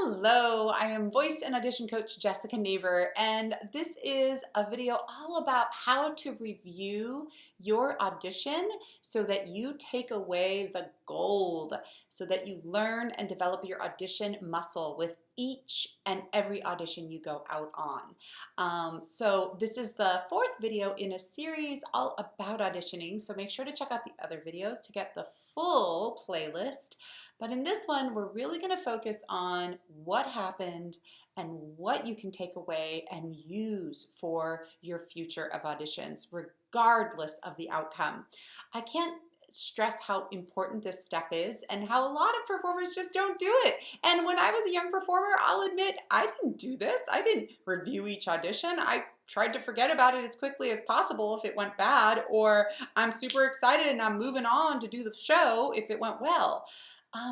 Hello, I am voice and audition coach Jessica Neighbor, and this is a video all about how to review your audition so that you take away the gold, so that you learn and develop your audition muscle with each and every audition you go out on. So this is the fourth video in a series all about auditioning, so make sure to check out the other videos to get the full playlist. But in this one, we're really going to focus on what happened and what you can take away and use for your future of auditions, regardless of the outcome. I can't stress how important this step is and how a lot of performers just don't do it. And when I was a young performer, I'll admit I didn't do this. I didn't review each audition. I tried to forget about it as quickly as possible if it went bad, or I'm super excited and I'm moving on to do the show if it went well.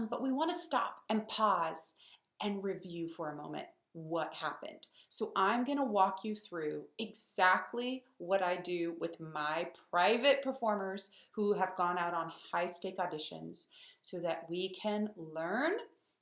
But we want to stop and pause and review for a moment what happened. So I'm going to walk you through exactly what I do with my private performers who have gone out on high-stake auditions so that we can learn,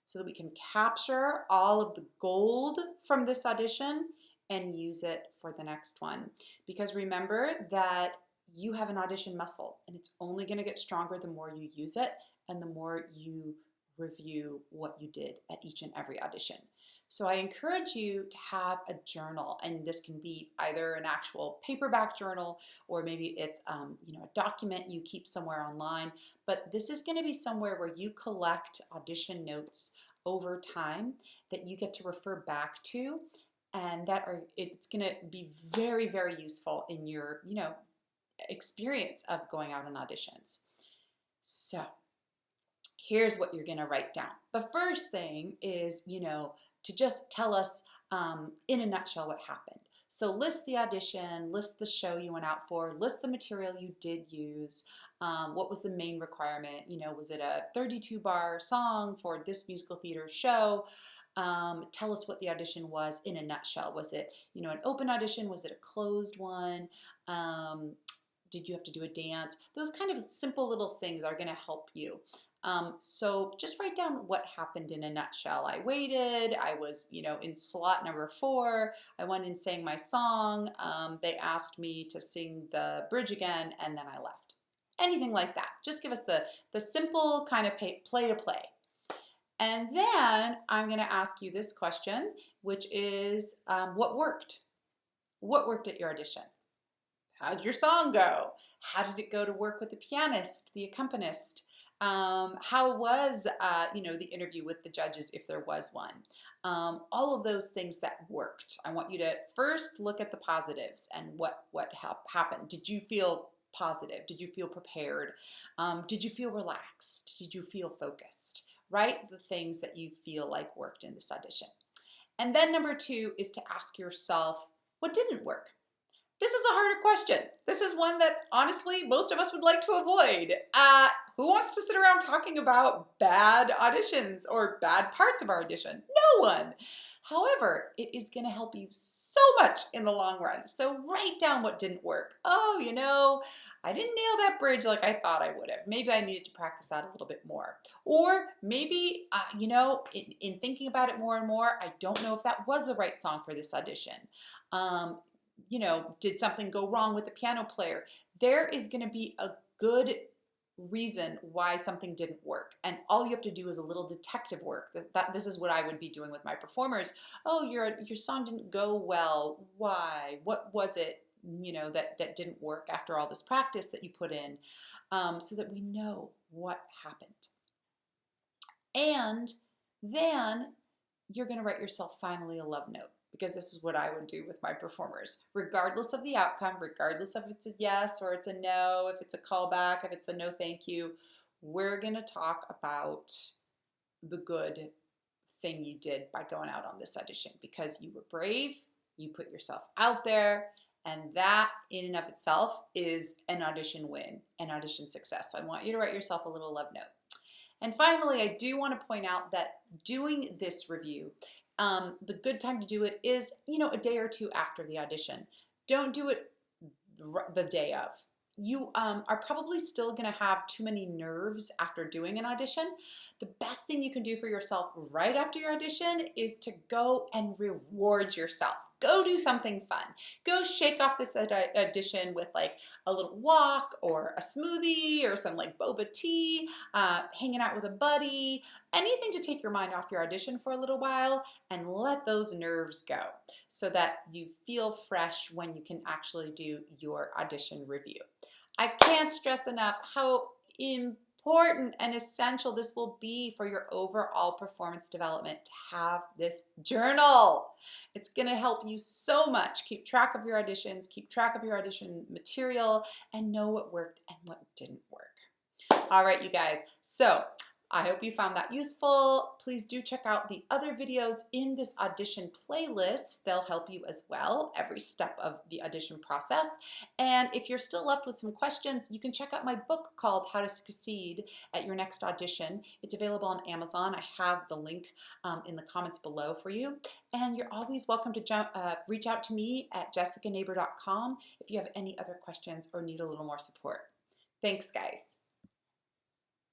so that we can capture all of the gold from this audition and use it for the next one. Because remember that you have an audition muscle and it's only going to get stronger the more you use it and the more you review what you did at each and every audition. So I encourage you to have a journal, and this can be either an actual paperback journal or maybe it's a document you keep somewhere online, but this is going to be somewhere where you collect audition notes over time that you get to refer back to, and it's going to be very, very useful in your experience of going out on auditions. So here's what you're going to write down. The first thing is, to just tell us in a nutshell what happened. So list the audition, list the show you went out for, list the material you did use, what was the main requirement, was it a 32-bar song for this musical theater show? Tell us what the audition was in a nutshell. Was it, an open audition? Was it a closed one? Did you have to do a dance? Those kind of simple little things are going to help you. So just write down what happened in a nutshell. I waited, I was, in slot number 4, I went and sang my song, they asked me to sing the bridge again, and then I left. Anything like that. Just give us the simple kind of play to play. And then I'm going to ask you this question, which is, what worked? What worked at your audition? How did your song go? How did it go to work with the pianist, the accompanist? How was, the interview with the judges, if there was one? All of those things that worked. I want you to first look at the positives and what happened. Did you feel positive? Did you feel prepared? Did you feel relaxed? Did you feel focused? Write the things that you feel like worked in this audition. And then number 2 is to ask yourself, what didn't work? This is a harder question. This is one that, honestly, most of us would like to avoid. Who wants to sit around talking about bad auditions or bad parts of our audition? No one. However, it is going to help you so much in the long run. So write down what didn't work. Oh, I didn't nail that bridge like I thought I would have. Maybe I needed to practice that a little bit more. Or maybe, in thinking about it more and more, I don't know if that was the right song for this audition. Did something go wrong with the piano player? There is going to be a good reason why something didn't work. And all you have to do is a little detective work. This is what I would be doing with my performers. Oh, your song didn't go well. Why? What was it, that didn't work after all this practice that you put in, so that we know what happened. And then you're going to write yourself finally a love note. Because this is what I would do with my performers. Regardless of the outcome, regardless if it's a yes or it's a no, if it's a callback, if it's a no thank you, we're going to talk about the good thing you did by going out on this audition, because you were brave, you put yourself out there, and that in and of itself is an audition win, an audition success. So I want you to write yourself a little love note. And finally, I do want to point out that doing this review, the good time to do it is, a day or 2 after the audition. Don't do it the day of. you are probably still gonna have too many nerves after doing an audition. The best thing you can do for yourself right after your audition is to go and reward yourself. Go do something fun. Go shake off this audition with like a little walk or a smoothie or some like boba tea, hanging out with a buddy, anything to take your mind off your audition for a little while and let those nerves go so that you feel fresh when you can actually do your audition review. I can't stress enough how important and essential this will be for your overall performance development to have this journal. It's going to help you so much keep track of your auditions, keep track of your audition material, and know what worked and what didn't work. All right, you guys. So I hope you found that useful. Please do check out the other videos in this audition playlist. They'll help you as well, every step of the audition process. And if you're still left with some questions, you can check out my book called How to Succeed at Your Next Audition. It's available on Amazon. I have the link in the comments below for you. And you're always welcome to reach out to me at jessicaneighbor.com if you have any other questions or need a little more support. Thanks, guys.